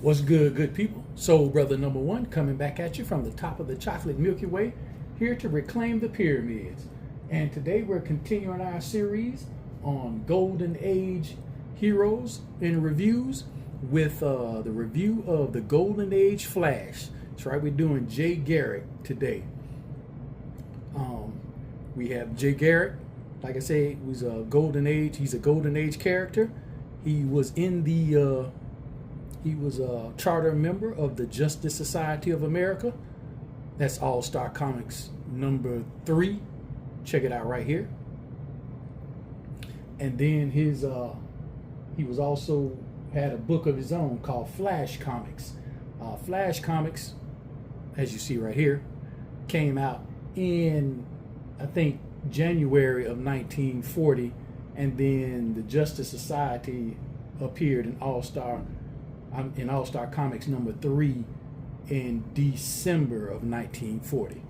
What's good, good people? Soul Brother number one coming back at you from the top of the chocolate Milky Way, here to reclaim the pyramids. And today we're continuing our series on Golden Age heroes and reviews with the review of the Golden Age Flash. That's right, we're doing Jay Garrick today. We have Jay Garrick. Like I said, he's a Golden Age. He's a Golden Age character. He was in the he was a charter member of the Justice Society of America. That's All-Star Comics number 3. Check it out right here. And then his he was also had a book of his own called Flash Comics. Flash Comics, as you see right here, came out in, I think, January of 1940, and then the Justice Society appeared in All-Star Comics number 3 in December of 1940.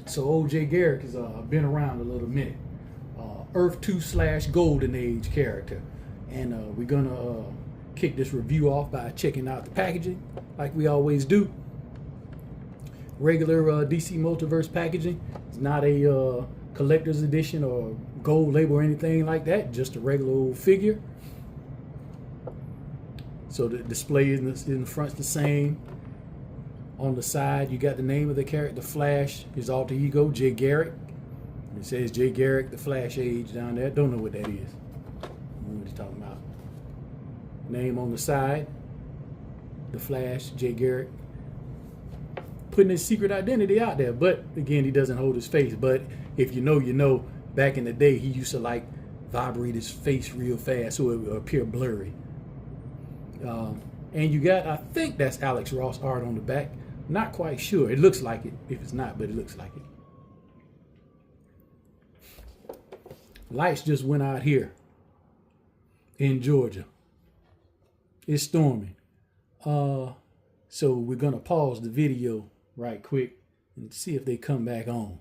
So old Jay Garrick has been around a little minute. Earth 2/ Golden Age character. And we're gonna kick this review off by checking out the packaging like we always do. Regular DC Multiverse packaging. It's not a collector's edition or gold label or anything like that, just a regular old figure. So the display in the front's the same. On the side, you got the name of the character, Flash, his alter ego, Jay Garrick. It says Jay Garrick, the Flash Age down there. Don't know what that is. I don't know what he's talking about. Name on the side, the Flash, Jay Garrick. Putting his secret identity out there, but again, he doesn't hold his face. But if you know, you know. Back in the day, he used to like vibrate his face real fast so it would appear blurry. And you got, I think that's Alex Ross art on the back. Not quite sure. It looks like it. If it's not, but it looks like it. Lights just went out here in Georgia. It's storming. So we're gonna pause the video right quick and see if they come back on.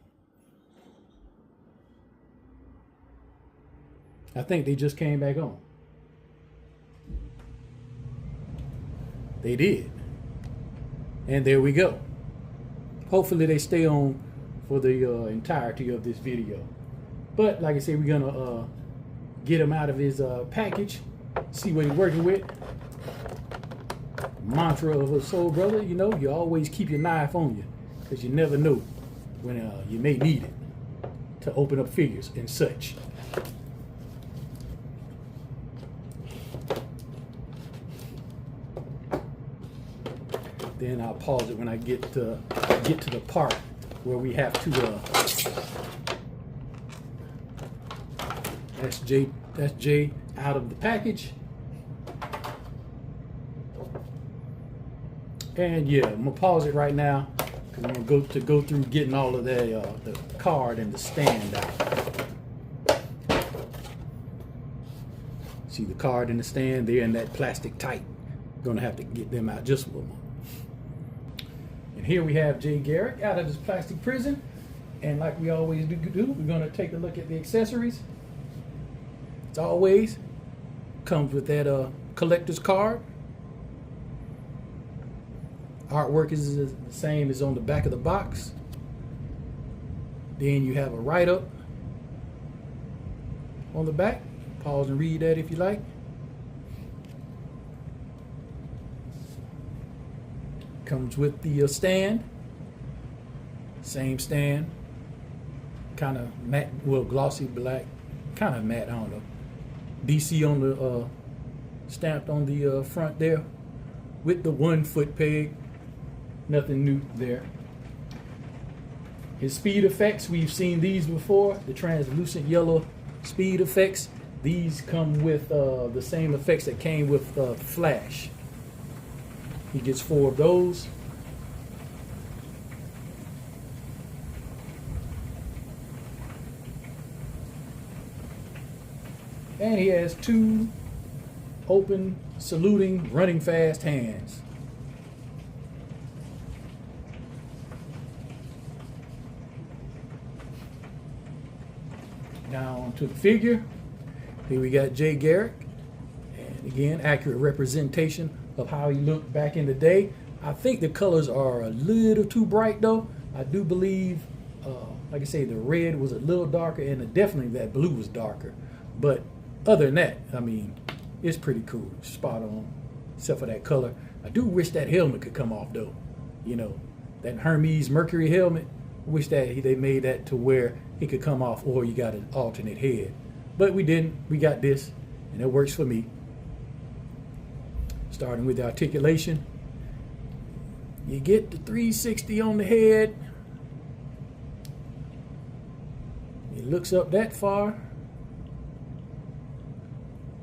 I think they just came back on. They did. And there we go. Hopefully they stay on for the entirety of this video. But like I said, we're gonna get him out of his package, see what he's working with. Mantra of a soul brother, you know, you always keep your knife on you, because you never know when you may need it to open up figures and such. Then I'll pause it when I get to the part where we have to. That's Jay out of the package. And yeah, I'm gonna pause it right now because I'm gonna go through getting all of the card and the stand out. See the card and the stand? They're in that plastic tight. Gonna have to get them out just for a moment. And here we have Jay Garrick out of his plastic prison. And like we always do, we're gonna take a look at the accessories. As always, comes with that collector's card. Artwork is the same as on the back of the box. Then you have a write-up on the back. Pause and read that if you like. Comes with the stand. Same stand. Kind of matte, well, glossy black. Kind of matte, I don't know. DC on the stamped on the front there with the 1 foot peg. Nothing new there. His speed effects, we've seen these before. The translucent yellow speed effects. These come with the same effects that came with Flash. He gets 4 of those. And he has 2 open, saluting, running fast hands. Now onto the figure. Here we got Jay Garrick. And Again, accurate representation of how he looked back in the day. I think the colors are a little too bright though. I do believe, like I say, the red was a little darker, and definitely that blue was darker. But other than that, I mean, it's pretty cool, spot on, except for that color. I do wish that helmet could come off though. You know, that Hermes Mercury helmet. I wish that they made that to where it could come off, or you got an alternate head. But we didn't. We got this, and it works for me. Starting with the articulation. You get the 360 on the head. It looks up that far.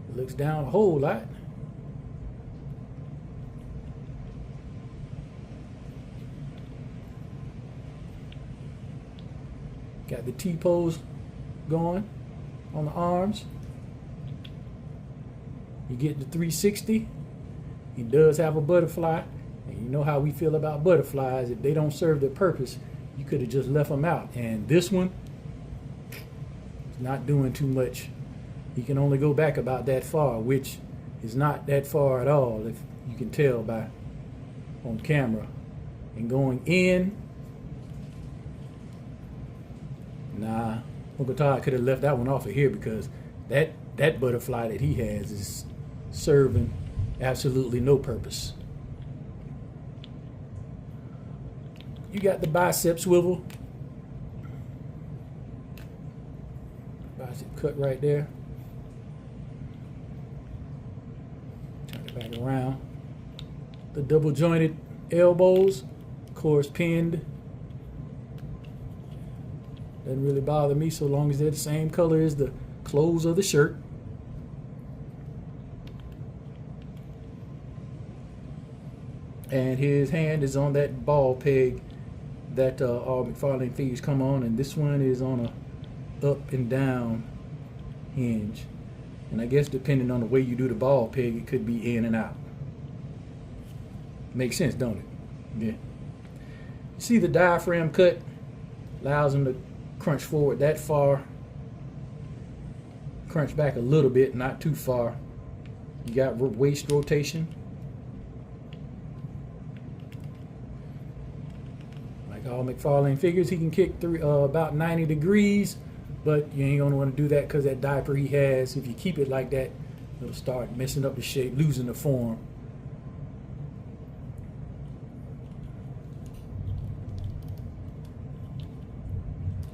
It looks down a whole lot. Got the T-pose going on the arms. You get the 360. He does have a butterfly. And you know how we feel about butterflies. If they don't serve their purpose, you could have just left them out. And this one is not doing too much. He can only go back about that far, which is not that far at all, if you can tell by on camera. And going in, nah, Uncle Todd could have left that one off of here, because that butterfly that he has is serving absolutely no purpose. You got the bicep swivel. Bicep cut right there. Turn it back around. The double jointed elbows, of course, pinned. Doesn't really bother me so long as they're the same color as the clothes of the shirt. And his hand is on that ball peg that all McFarlane figures come on, and this one is on a up and down hinge. And I guess depending on the way you do the ball peg, it could be in and out. Makes sense, don't it? Yeah. You see the diaphragm cut allows him to crunch forward that far, crunch back a little bit, not too far. You got waist rotation. All McFarlane figures, he can kick about 90 degrees, but you ain't gonna want to do that because that diaper he has, if you keep it like that, it'll start messing up the shape, losing the form.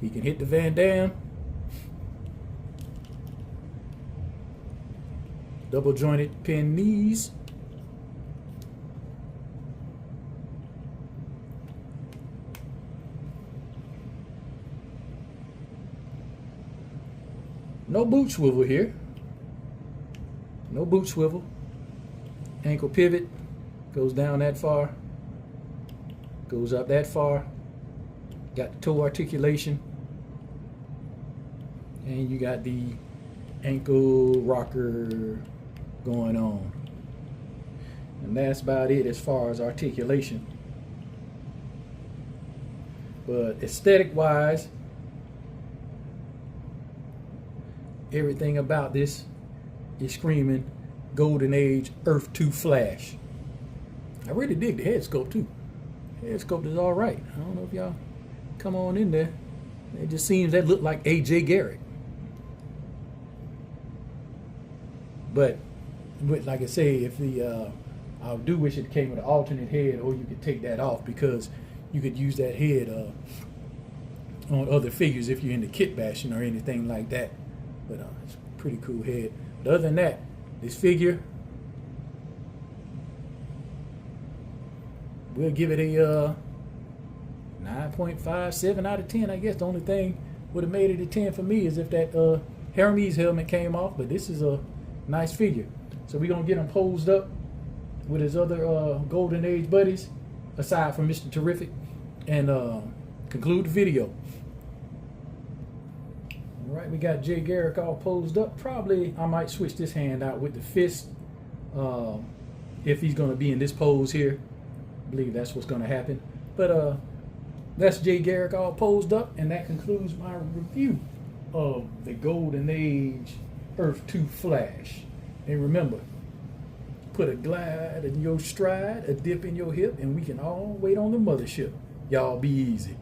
He can hit the Van Damme. Double jointed pin knees. No boot swivel here. No boot swivel. Ankle pivot. Goes down that far. Goes up that far. Got the toe articulation. And you got the ankle rocker going on. And that's about it as far as articulation. But aesthetic wise, everything about this is screaming Golden Age Earth 2 Flash. I really dig the head sculpt too. Head sculpt is alright. I don't know if y'all come on in there. It just seems that look like AJ Garrick. But like I say, if the I do wish it came with an alternate head, or you could take that off, because you could use that head on other figures if you're into kit bashing or anything like that. But it's a pretty cool head. But other than that, this figure, we'll give it a 9.57 out of 10. I guess the only thing would have made it a 10 for me is if that Hermes helmet came off. But this is a nice figure. So we're going to get him posed up with his other Golden Age buddies, aside from Mr. Terrific, and conclude the video. All right, we got Jay Garrick all posed up. Probably I might switch this hand out with the fist if he's going to be in this pose here. I believe that's what's going to happen. But that's Jay Garrick all posed up, and that concludes my review of the Golden Age Earth 2 Flash. And remember, Put a glide in your stride, a dip in your hip, and we can all wait on the mothership. Y'all be easy.